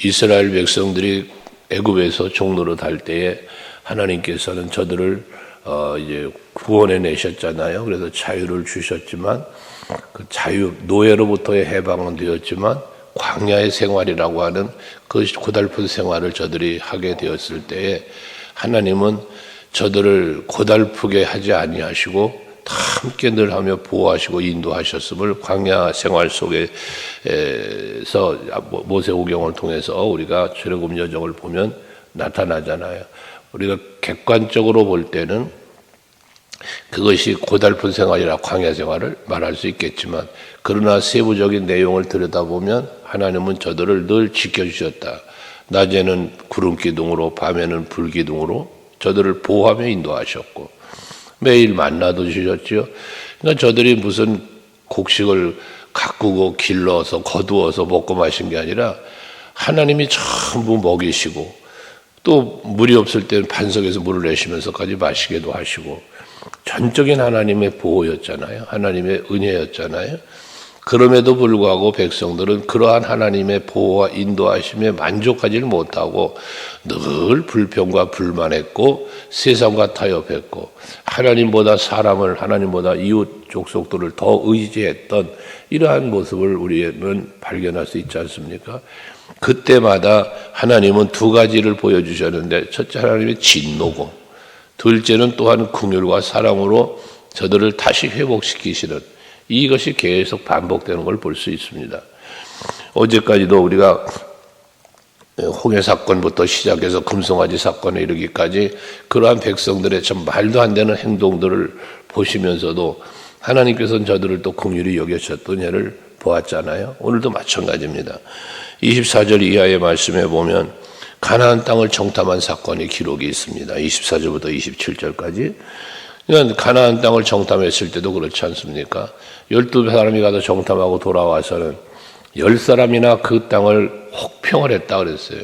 이스라엘 백성들이 애굽에서 종로로 달 때에 하나님께서는 저들을 이제 구원해 내셨잖아요. 그래서 자유를 주셨지만 그 자유 노예로부터의 해방은 되었지만 광야의 생활이라고 하는 그 고달픈 생활을 저들이 하게 되었을 때에 하나님은 저들을 고달프게 하지 아니하시고 다 함께 늘 하며 보호하시고 인도하셨음을 광야 생활 속에서 모세오경을 통해서 우리가 출애굽 여정을 보면 나타나잖아요. 우리가 객관적으로 볼 때는 그것이 고달픈 생활이라 광야 생활을 말할 수 있겠지만 그러나 세부적인 내용을 들여다보면 하나님은 저들을 늘 지켜주셨다. 낮에는 구름 기둥으로 밤에는 불 기둥으로 저들을 보호하며 인도하셨고 매일 만나도 주셨죠. 그러니까 저들이 무슨 곡식을 가꾸고 길러서 거두어서 먹고 마신 게 아니라 하나님이 전부 먹이시고 또 물이 없을 때는 반석에서 물을 내시면서까지 마시게도 하시고 전적인 하나님의 보호였잖아요. 하나님의 은혜였잖아요. 그럼에도 불구하고 백성들은 그러한 하나님의 보호와 인도하심에 만족하지를 못하고 늘 불평과 불만했고 세상과 타협했고 하나님보다 사람을 하나님보다 이웃 족속들을 더 의지했던 이러한 모습을 우리는 발견할 수 있지 않습니까? 그때마다 하나님은 두 가지를 보여주셨는데 첫째 하나님의 진노고 둘째는 또한 긍휼과 사랑으로 저들을 다시 회복시키시는 이것이 계속 반복되는 걸 볼 수 있습니다. 어제까지도 우리가 홍해 사건부터 시작해서 금송아지 사건에 이르기까지 그러한 백성들의 참 말도 안 되는 행동들을 보시면서도 하나님께서는 저들을 또 긍휼히 여겨주셨던 예를 보았잖아요. 오늘도 마찬가지입니다. 24절 이하의 말씀에 보면 가나안 땅을 정탐한 사건의 기록이 있습니다. 24절부터 27절까지. 그러니까 가나안 땅을 정탐했을 때도 그렇지 않습니까? 12사람이 가서 정탐하고 돌아와서는 10사람이나 그 땅을 혹평을 했다 그랬어요.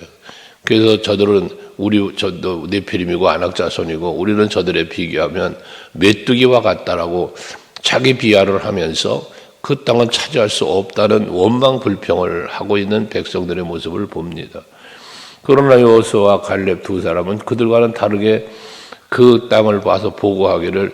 그래서 저들은 저도 네피림이고 아낙 자손이고 우리는 저들에 비교하면 메뚜기와 같다라고 자기 비하를 하면서 그 땅은 차지할 수 없다는 원망 불평을 하고 있는 백성들의 모습을 봅니다. 그러나 여호수아와 갈렙 두 사람은 그들과는 다르게 그 땅을 봐서 보고하기를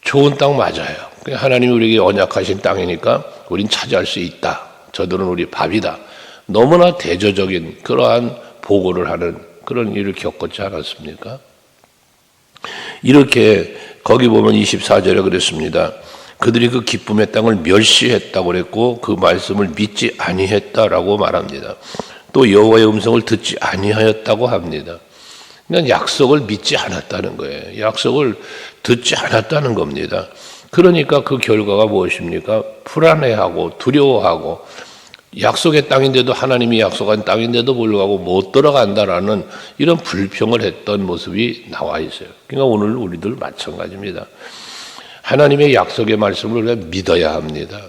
좋은 땅 맞아요. 하나님이 우리에게 언약하신 땅이니까 우린 차지할 수 있다. 저들은 우리 밥이다. 너무나 대조적인 그러한 보고를 하는 그런 일을 겪었지 않았습니까? 이렇게 거기 보면 24절에 그랬습니다. 그들이 그 기쁨의 땅을 멸시했다고 그랬고 그 말씀을 믿지 아니했다라고 말합니다. 또 여호와의 음성을 듣지 아니하였다고 합니다. 그러니까 약속을 믿지 않았다는 거예요. 약속을 듣지 않았다는 겁니다. 그러니까 그 결과가 무엇입니까? 불안해하고 두려워하고 약속의 땅인데도 하나님이 약속한 땅인데도 불구하고 못 들어간다라는 이런 불평을 했던 모습이 나와 있어요. 그러니까 오늘 우리들 마찬가지입니다. 하나님의 약속의 말씀을 우리가 믿어야 합니다.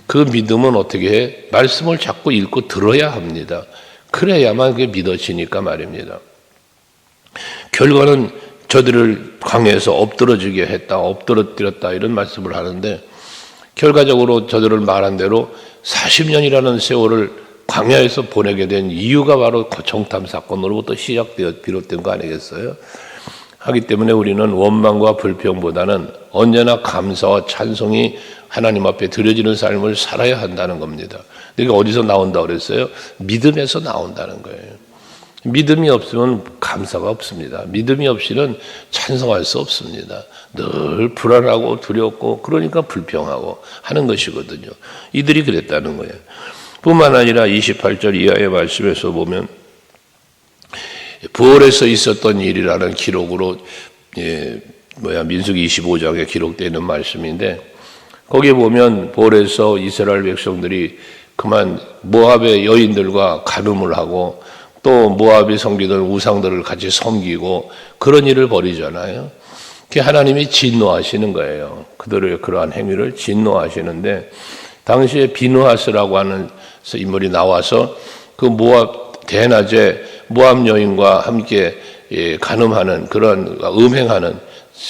그 믿음은 어떻게 해? 말씀을 자꾸 읽고 들어야 합니다. 그래야만 그게 믿어지니까 말입니다. 결과는 저들을 광야에서 엎드러지게 했다, 엎드러뜨렸다 이런 말씀을 하는데 결과적으로 저들을 말한 대로 40년이라는 세월을 광야에서 보내게 된 이유가 바로 정탐 사건으로부터 비롯된 거 아니겠어요? 하기 때문에 우리는 원망과 불평보다는 언제나 감사와 찬송이 하나님 앞에 드려지는 삶을 살아야 한다는 겁니다. 그러니까 어디서 나온다고 그랬어요? 믿음에서 나온다는 거예요. 믿음이 없으면 감사가 없습니다. 믿음이 없이는 찬송할 수 없습니다. 늘 불안하고 두렵고 그러니까 불평하고 하는 것이거든요. 이들이 그랬다는 거예요. 뿐만 아니라 28절 이하의 말씀에서 보면 부월에서 있었던 일이라는 기록으로 민수기 25장에 기록되어 있는 말씀인데 거기에 보면 부월에서 이스라엘 백성들이 그만 모압의 여인들과 간음을 하고 또 모압이 섬기던 우상들을 같이 섬기고 그런 일을 벌이잖아요. 하나님이 진노하시는 거예요. 그들의 그러한 행위를 진노하시는데 당시에 비느하스라고 하는 인물이 나와서 그 모압 대낮에 모압 여인과 함께 간음하는 그런 음행하는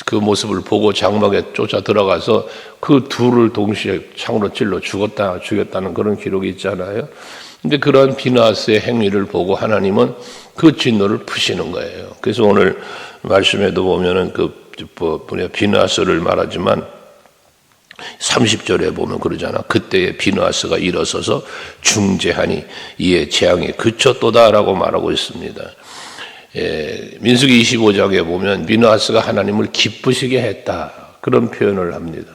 그 모습을 보고 장막에 쫓아 들어가서 그 둘을 동시에 창으로 찔러 죽였다는 그런 기록이 있잖아요. 근데 그런 비느하스의 행위를 보고 하나님은 그 진노를 푸시는 거예요. 그래서 오늘 말씀에도 보면은 비느하스를 말하지만 30절에 보면 그러잖아. 그때에 비느하스가 일어서서 중재하니 이에 재앙이 그쳤도다라고 말하고 있습니다. 민수기 25장에 보면 비느하스가 하나님을 기쁘시게 했다 그런 표현을 합니다.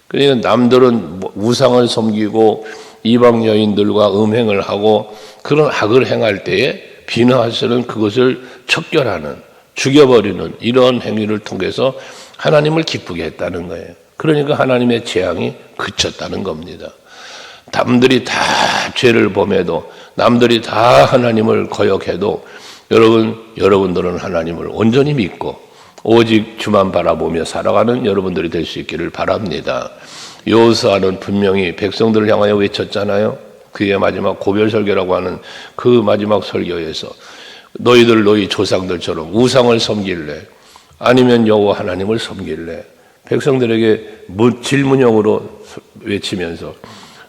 그러니까 남들은 우상을 섬기고 이방 여인들과 음행을 하고 그런 악을 행할 때에 비느하스는 그것을 척결하는, 죽여버리는 이런 행위를 통해서 하나님을 기쁘게 했다는 거예요. 그러니까 하나님의 재앙이 그쳤다는 겁니다. 남들이 다 죄를 범해도, 남들이 다 하나님을 거역해도 여러분들은 하나님을 온전히 믿고 오직 주만 바라보며 살아가는 여러분들이 될 수 있기를 바랍니다. 여호수아는 분명히 백성들을 향하여 외쳤잖아요. 그의 마지막 고별설교라고 하는 그 마지막 설교에서 너희들 너희 조상들처럼 우상을 섬길래 아니면 여호와 하나님을 섬길래 백성들에게 질문형으로 외치면서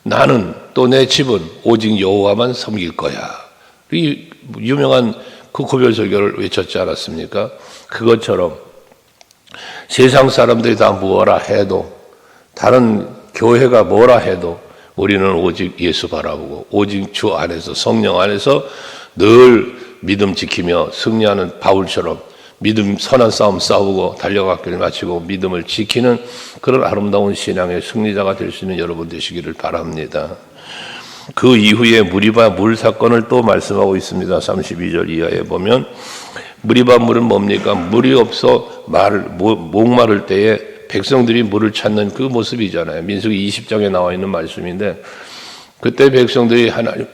나는 또 내 집은 오직 여호와만 섬길 거야. 이 유명한 그 고별설교를 외쳤지 않았습니까? 그것처럼 세상 사람들이 다 뭐라 해도 다른 교회가 뭐라 해도 우리는 오직 예수 바라보고 오직 주 안에서 성령 안에서 늘 믿음 지키며 승리하는 바울처럼 선한 싸움 싸우고 달려가기를 마치고 믿음을 지키는 그런 아름다운 신앙의 승리자가 될 수 있는 여러분 되시기를 바랍니다. 그 이후에 무리바 물 사건을 또 말씀하고 있습니다. 32절 이하에 보면 무리바 물은 뭡니까? 물이 없어 목마를 때에 백성들이 물을 찾는 그 모습이잖아요. 민수기 20장에 나와 있는 말씀인데 그때 백성들이 하나님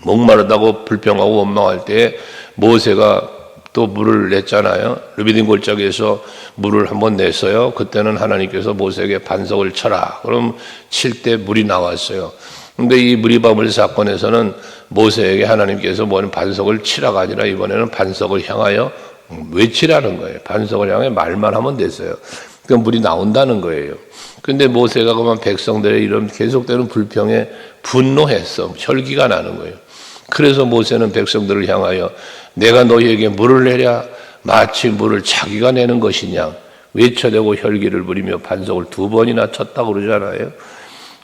목마르다고 불평하고 원망할 때에 모세가 또 물을 냈잖아요. 르비딤 골짜기에서 물을 한번 냈어요. 그때는 하나님께서 모세에게 반석을 쳐라. 그럼 칠 때 물이 나왔어요. 근데 이 무리바물 사건에서는 모세에게 하나님께서 뭐는 반석을 치라가 아니라 이번에는 반석을 향하여 외치라는 거예요. 반석을 향해 말만 하면 됐어요. 그 물이 나온다는 거예요. 근데 모세가 그만 백성들의 이런 계속되는 불평에 분노했어. 혈기가 나는 거예요. 그래서 모세는 백성들을 향하여 내가 너희에게 물을 내랴 마치 물을 자기가 내는 것이냐 외쳐대고 혈기를 부리며 반석을 2번이나 쳤다고 그러잖아요.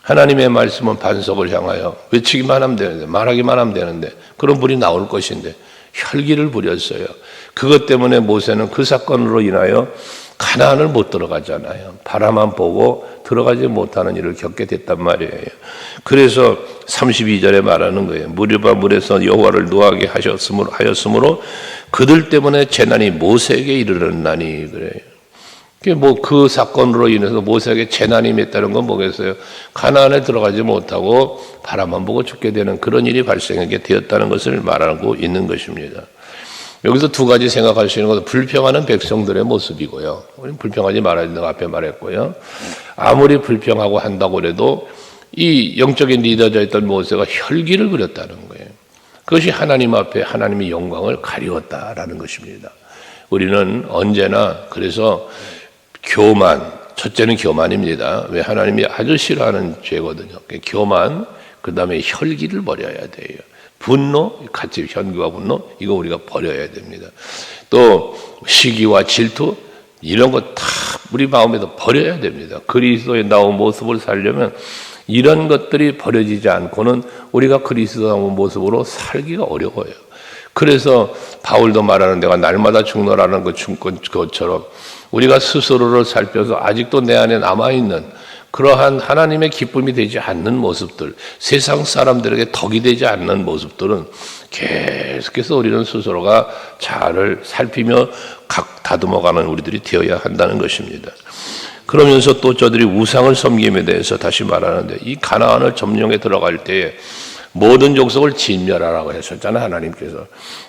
하나님의 말씀은 반석을 향하여 외치기만 하면 되는데 말하기만 하면 되는데 그런 물이 나올 것인데 혈기를 부렸어요. 그것 때문에 모세는 그 사건으로 인하여 가나안을 못 들어가잖아요. 바라만 보고 들어가지 못하는 일을 겪게 됐단 말이에요. 그래서 32절에 말하는 거예요. 무리바 물에서 여호와를 노하게 하였으므로 그들 때문에 재난이 모세에게 이르렀나니 그래요. 그 사건으로 인해서 모세에게 재난이 맺다는 건 뭐겠어요? 가나안에 들어가지 못하고 바라만 보고 죽게 되는 그런 일이 발생하게 되었다는 것을 말하고 있는 것입니다. 여기서 2가지 생각할 수 있는 것은 불평하는 백성들의 모습이고요. 우리는 불평하지 말아야 된다고 앞에 말했고요. 아무리 불평하고 한다고 해도 이 영적인 리더자였던 모세가 혈기를 부렸다는 거예요. 그것이 하나님 앞에 하나님의 영광을 가리웠다라는 것입니다. 우리는 언제나 그래서 첫째는 교만입니다. 왜 하나님이 아주 싫어하는 죄거든요. 교만, 그 다음에 혈기를 버려야 돼요. 분노, 같이 현기와 분노, 이거 우리가 버려야 됩니다. 또 시기와 질투, 이런 거 다 우리 마음에도 버려야 됩니다. 그리스도의 나온 모습을 살려면 이런 것들이 버려지지 않고는 우리가 그리스도 나온 모습으로 살기가 어려워요. 그래서 바울도 말하는 내가 날마다 죽노라는 것처럼 우리가 스스로를 살펴서 아직도 내 안에 남아있는 그러한 하나님의 기쁨이 되지 않는 모습들, 세상 사람들에게 덕이 되지 않는 모습들은 계속해서 우리는 스스로가 자아를 살피며 다듬어가는 우리들이 되어야 한다는 것입니다. 그러면서 또 저들이 우상을 섬김에 대해서 다시 말하는데 이 가나안을 점령에 들어갈 때에 모든 족속을 진멸하라고 하셨잖아요. 하나님께서.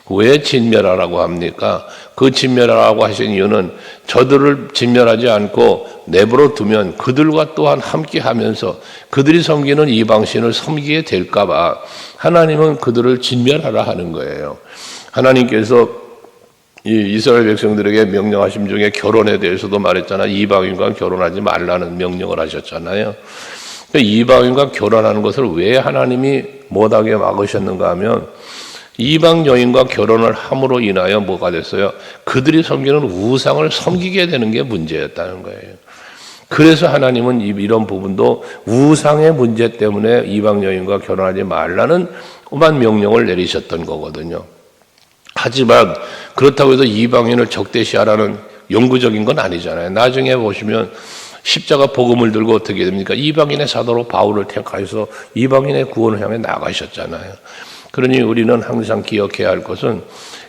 왜 진멸하라고 합니까? 그 진멸하라고 하신 이유는 저들을 진멸하지 않고 내버려 두면 그들과 또한 함께 하면서 그들이 섬기는 이방신을 섬기게 될까 봐 하나님은 그들을 진멸하라 하는 거예요. 하나님께서 이 이스라엘 백성들에게 명령하심 중에 결혼에 대해서도 말했잖아요. 이방인과 결혼하지 말라는 명령을 하셨잖아요. 이방인과 결혼하는 것을 왜 하나님이 못하게 막으셨는가 하면 이방 여인과 결혼을 함으로 인하여 뭐가 됐어요? 그들이 섬기는 우상을 섬기게 되는 게 문제였다는 거예요. 그래서 하나님은 이런 부분도 우상의 문제 때문에 이방 여인과 결혼하지 말라는 오만 명령을 내리셨던 거거든요. 하지만 그렇다고 해서 이방인을 적대시하라는 영구적인 건 아니잖아요. 나중에 보시면 십자가 복음을 들고 어떻게 됩니까? 이방인의 사도로 바울을 택하여서 이방인의 구원을 향해 나가셨잖아요. 그러니 우리는 항상 기억해야 할 것은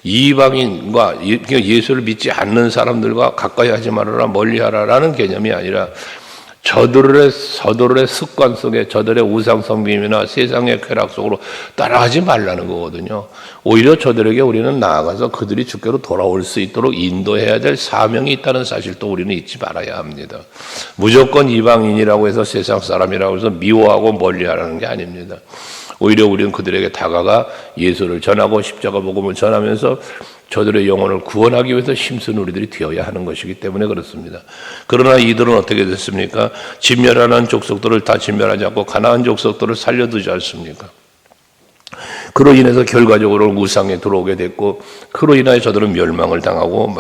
이방인과 예수를 믿지 않는 사람들과 가까이 하지 말아라, 멀리 하라라는 개념이 아니라 저들의 습관 속에 저들의 우상 섬김이나 세상의 쾌락 속으로 따라가지 말라는 거거든요. 오히려 저들에게 우리는 나아가서 그들이 주께로 돌아올 수 있도록 인도해야 될 사명이 있다는 사실도 우리는 잊지 말아야 합니다. 무조건 이방인이라고 해서 세상 사람이라고 해서 미워하고 멀리하라는 게 아닙니다. 오히려 우리는 그들에게 다가가 예수를 전하고 십자가 복음을 전하면서 저들의 영혼을 구원하기 위해서 힘쓴 우리들이 되어야 하는 것이기 때문에 그렇습니다. 그러나 이들은 어떻게 됐습니까? 진멸하는 족속들을 다 진멸하지 않고 가나안 족속들을 살려두지 않습니까? 그로 인해서 결과적으로 우상에 들어오게 됐고 그로 인하여 저들은 멸망을 당하고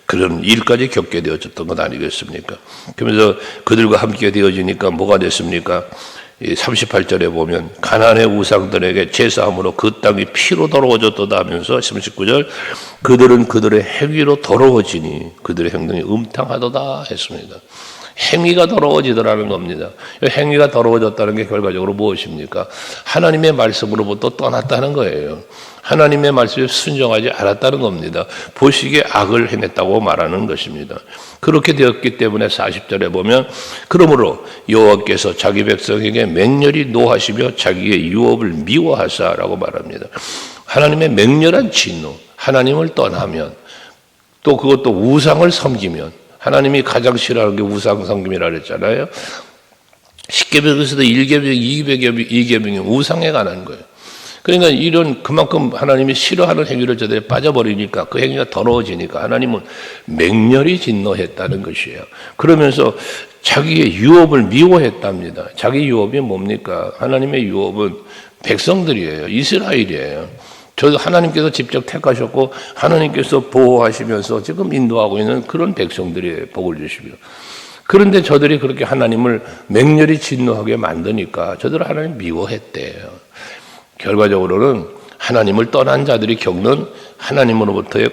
그런 일까지 겪게 되어졌던 것 아니겠습니까? 그러면서 그들과 함께 되어지니까 뭐가 됐습니까? 38절에 보면 가나안의 우상들에게 제사함으로 그 땅이 피로 더러워졌도다 하면서 39절 그들은 그들의 행위로 더러워지니 그들의 행동이 음탕하도다 했습니다. 행위가 더러워지더라는 겁니다. 행위가 더러워졌다는 게 결과적으로 무엇입니까? 하나님의 말씀으로부터 떠났다는 거예요. 하나님의 말씀에 순종하지 않았다는 겁니다. 보시기에 악을 행했다고 말하는 것입니다. 그렇게 되었기 때문에 40절에 보면 그러므로 여호와께서 자기 백성에게 맹렬히 노하시며 자기의 유업을 미워하사라고 말합니다. 하나님의 맹렬한 진노, 하나님을 떠나면 또 그것도 우상을 섬기면 하나님이 가장 싫어하는 게 우상 섬김이라 그랬잖아요. 10계명에서도 1계명, 2계명이 우상에 관한 거예요. 그러니까 이런 그만큼 하나님이 싫어하는 행위를 저들이 빠져버리니까 그 행위가 더러워지니까 하나님은 맹렬히 진노했다는 것이에요. 그러면서 자기의 유업을 미워했답니다. 자기 유업이 뭡니까? 하나님의 유업은 백성들이에요. 이스라엘이에요. 저도 하나님께서 직접 택하셨고 하나님께서 보호하시면서 지금 인도하고 있는 그런 백성들이 복을 주시며 그런데 저들이 그렇게 하나님을 맹렬히 진노하게 만드니까 저들을 하나님 미워했대요. 결과적으로는 하나님을 떠난 자들이 겪는 하나님으로부터의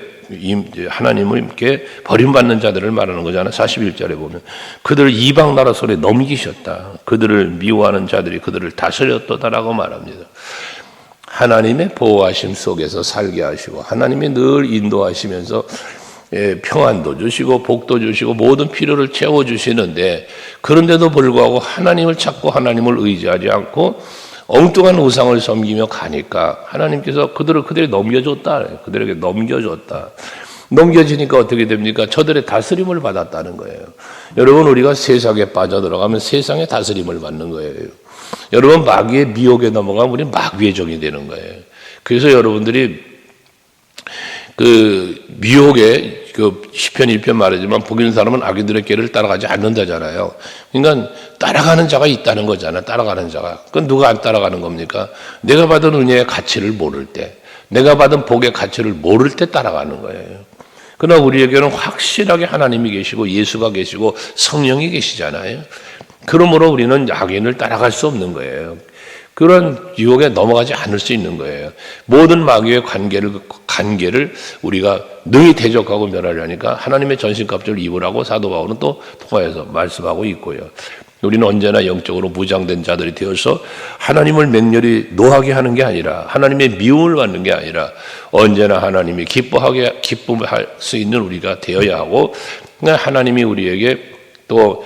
하나님께 버림받는 자들을 말하는 거잖아요. 41절에 보면 그들을 이방 나라 손에 넘기셨다. 그들을 미워하는 자들이 그들을 다스렸도다라고 말합니다. 하나님의 보호하심 속에서 살게 하시고 하나님이 늘 인도하시면서 평안도 주시고 복도 주시고 모든 필요를 채워주시는데 그런데도 불구하고 하나님을 찾고 하나님을 의지하지 않고 엉뚱한 우상을 섬기며 가니까 하나님께서 그들이 넘겨줬다. 그들에게 넘겨줬다. 넘겨지니까 어떻게 됩니까? 저들의 다스림을 받았다는 거예요. 여러분 우리가 세상에 빠져들어가면 세상의 다스림을 받는 거예요. 여러분 마귀의 미혹에 넘어가면 우리는 마귀의 종이 되는 거예요. 그래서 여러분들이 그 미혹에 그 시편 1편 말하지만 복 있는 사람은 악인들의 길을 따라가지 않는다잖아요. 그러니까 따라가는 자가 있다는 거잖아요. 따라가는 자가. 그건 누가 안 따라가는 겁니까? 내가 받은 은혜의 가치를 모를 때, 내가 받은 복의 가치를 모를 때 따라가는 거예요. 그러나 우리에게는 확실하게 하나님이 계시고 예수가 계시고 성령이 계시잖아요. 그러므로 우리는 악인을 따라갈 수 없는 거예요. 그런 유혹에 넘어가지 않을 수 있는 거예요. 모든 마귀의 관계를 우리가 능히 대적하고 멸하려니까 하나님의 전신갑주를 입으라고 사도 바울은 또 통하여서 말씀하고 있고요. 우리는 언제나 영적으로 무장된 자들이 되어서 하나님을 맹렬히 노하게 하는 게 아니라 하나님의 미움을 받는 게 아니라 언제나 하나님이 기쁨할 수 있는 우리가 되어야 하고 하나님이 우리에게 또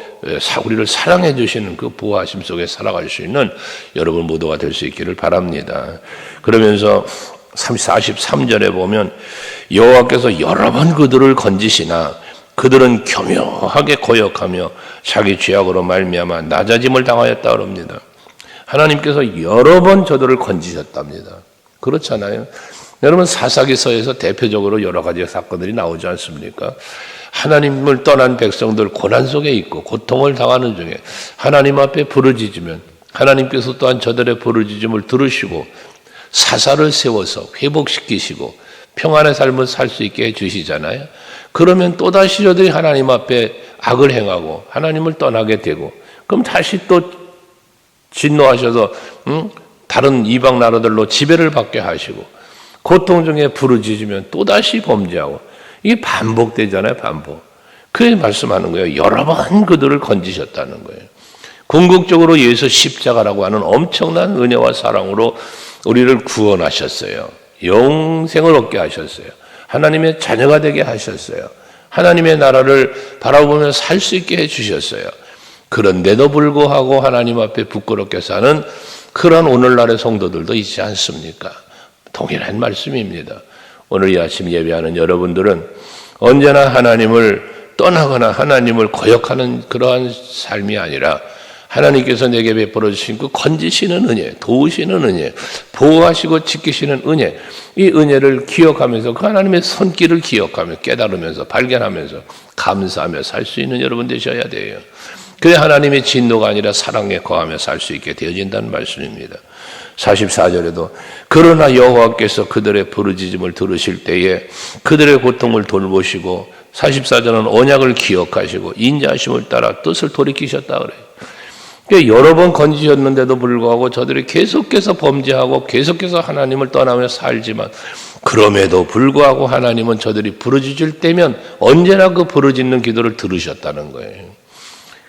우리를 사랑해 주시는 그 보호하심 속에 살아갈 수 있는 여러분 모두가 될 수 있기를 바랍니다. 그러면서 43절에 보면 여호와께서 여러 번 그들을 건지시나 그들은 교묘하게 거역하며 자기 죄악으로 말미암아 낮아짐을 당하였다 그럽니다. 하나님께서 여러 번 저들을 건지셨답니다. 그렇잖아요. 여러분 사사기서에서 대표적으로 여러 가지 사건들이 나오지 않습니까? 하나님을 떠난 백성들 고난 속에 있고 고통을 당하는 중에 하나님 앞에 부르짖으면 하나님께서 또한 저들의 부르짖음을 들으시고 사사를 세워서 회복시키시고 평안의 삶을 살 수 있게 해주시잖아요. 그러면 또다시 저들이 하나님 앞에 악을 행하고 하나님을 떠나게 되고 그럼 다시 또 진노하셔서 다른 이방 나라들로 지배를 받게 하시고 고통 중에 부르짖으면 또다시 범죄하고 이게 반복되잖아요. 반복. 그게 말씀하는 거예요. 여러 번 그들을 건지셨다는 거예요. 궁극적으로 예수 십자가라고 하는 엄청난 은혜와 사랑으로 우리를 구원하셨어요. 영생을 얻게 하셨어요. 하나님의 자녀가 되게 하셨어요. 하나님의 나라를 바라보며 살 수 있게 해주셨어요. 그런데도 불구하고 하나님 앞에 부끄럽게 사는 그런 오늘날의 성도들도 있지 않습니까? 동일한 말씀입니다. 오늘 이 아침 예배하는 여러분들은 언제나 하나님을 떠나거나 하나님을 거역하는 그러한 삶이 아니라 하나님께서 내게 베풀어 주신 그 건지시는 은혜, 도우시는 은혜, 보호하시고 지키시는 은혜, 이 은혜를 기억하면서 그 하나님의 손길을 기억하며 깨달으면서 발견하면서 감사하며 살 수 있는 여러분 되셔야 돼요. 그래 하나님의 진노가 아니라 사랑에 거하며 살 수 있게 되어진다는 말씀입니다. 44절에도 그러나 여호와께서 그들의 부르짖음을 들으실 때에 그들의 고통을 돌보시고 44절은 언약을 기억하시고 인자하심을 따라 뜻을 돌이키셨다 그래요. 그러니까 여러 번 건지셨는데도 불구하고 저들이 계속해서 범죄하고 계속해서 하나님을 떠나며 살지만 그럼에도 불구하고 하나님은 저들이 부르짖을 때면 언제나 그 부르짖는 기도를 들으셨다는 거예요.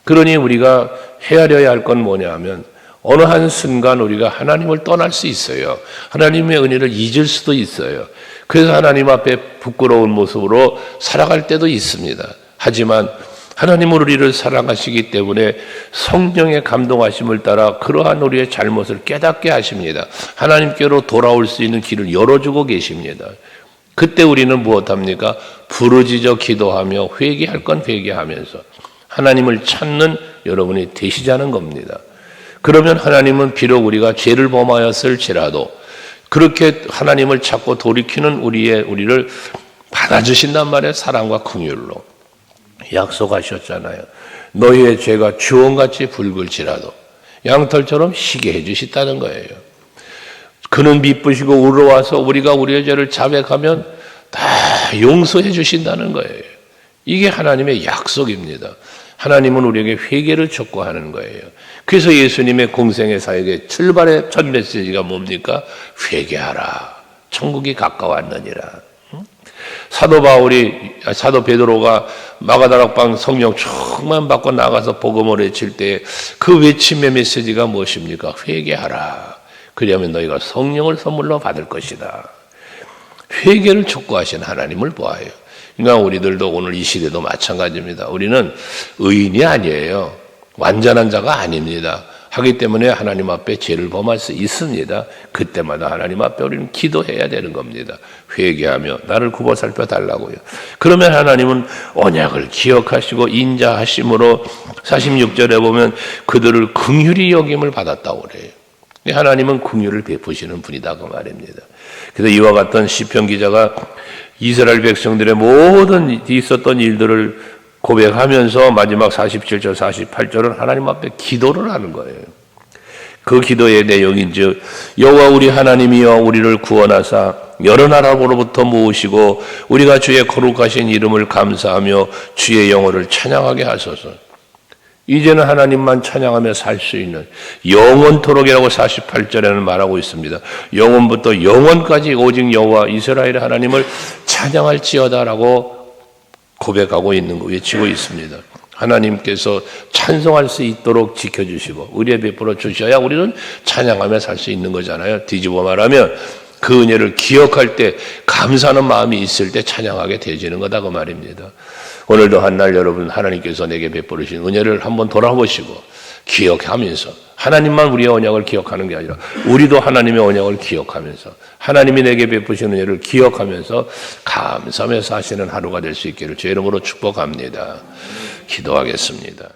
그러니 우리가 헤아려야 할 건 뭐냐 하면 어느 한 순간 우리가 하나님을 떠날 수 있어요. 하나님의 은혜를 잊을 수도 있어요. 그래서 하나님 앞에 부끄러운 모습으로 살아갈 때도 있습니다. 하지만 하나님은 우리를 사랑하시기 때문에 성령의 감동하심을 따라 그러한 우리의 잘못을 깨닫게 하십니다. 하나님께로 돌아올 수 있는 길을 열어주고 계십니다. 그때 우리는 무엇합니까? 부르짖어 기도하며 회개할 건 회개하면서 하나님을 찾는 여러분이 되시자는 겁니다. 그러면 하나님은 비록 우리가 죄를 범하였을지라도 그렇게 하나님을 찾고 돌이키는 우리를 받아주신단 말이에요. 사랑과 긍휼로 약속하셨잖아요. 너희의 죄가 주홍같이 붉을지라도 양털처럼 희게 해주시다는 거예요. 그는 미쁘시고 우러와서 우리가 우리의 죄를 자백하면 다 용서해 주신다는 거예요. 이게 하나님의 약속입니다. 하나님은 우리에게 회개를 촉구하는 거예요. 그래서 예수님의 공생의 사역의 출발의 첫 메시지가 뭡니까? 회개하라. 천국이 가까웠느니라. 사도 베드로가 마가다락방 성령 충만 받고 나가서 복음을 외칠 때 그 외침의 메시지가 무엇입니까? 회개하라. 그리하면 너희가 성령을 선물로 받을 것이다. 회개를 촉구하신 하나님을 보아요. 그러니까 우리들도 오늘 이 시대도 마찬가지입니다. 우리는 의인이 아니에요. 완전한 자가 아닙니다. 하기 때문에 하나님 앞에 죄를 범할 수 있습니다. 그때마다 하나님 앞에 우리는 기도해야 되는 겁니다. 회개하며 나를 굽어 살펴달라고요. 그러면 하나님은 언약을 기억하시고 인자하심으로 46절에 보면 그들을 긍휼히 여김을 받았다고 그래요. 하나님은 긍휼을 베푸시는 분이다 그 말입니다. 그래서 이와 같은 시편 기자가 이스라엘 백성들의 모든 있었던 일들을 고백하면서 마지막 47절, 48절은 하나님 앞에 기도를 하는 거예요. 그 기도의 내용인즉 여호와 우리 하나님이여 우리를 구원하사 여러 나라로부터 모으시고 우리가 주의 거룩하신 이름을 감사하며 주의 영혼을 찬양하게 하소서. 이제는 하나님만 찬양하며 살 수 있는 영원토록이라고 48절에는 말하고 있습니다. 영원부터 영원까지 오직 여호와 이스라엘의 하나님을 찬양할지어다라고 고백하고 있는 거 외치고 있습니다. 하나님께서 찬송할 수 있도록 지켜주시고 의뢰 베풀어 주셔야 우리는 찬양하며 살 수 있는 거잖아요. 뒤집어 말하면 그 은혜를 기억할 때 감사하는 마음이 있을 때 찬양하게 되어지는 거다 그 말입니다. 오늘도 한날 여러분 하나님께서 내게 베풀으신 은혜를 한번 돌아보시고 기억하면서 하나님만 우리의 언약을 기억하는 게 아니라 우리도 하나님의 언약을 기억하면서 하나님이 내게 베푸신 은혜를 기억하면서 감사하며 사시는 하루가 될 수 있기를 주의 이름으로 축복합니다. 기도하겠습니다.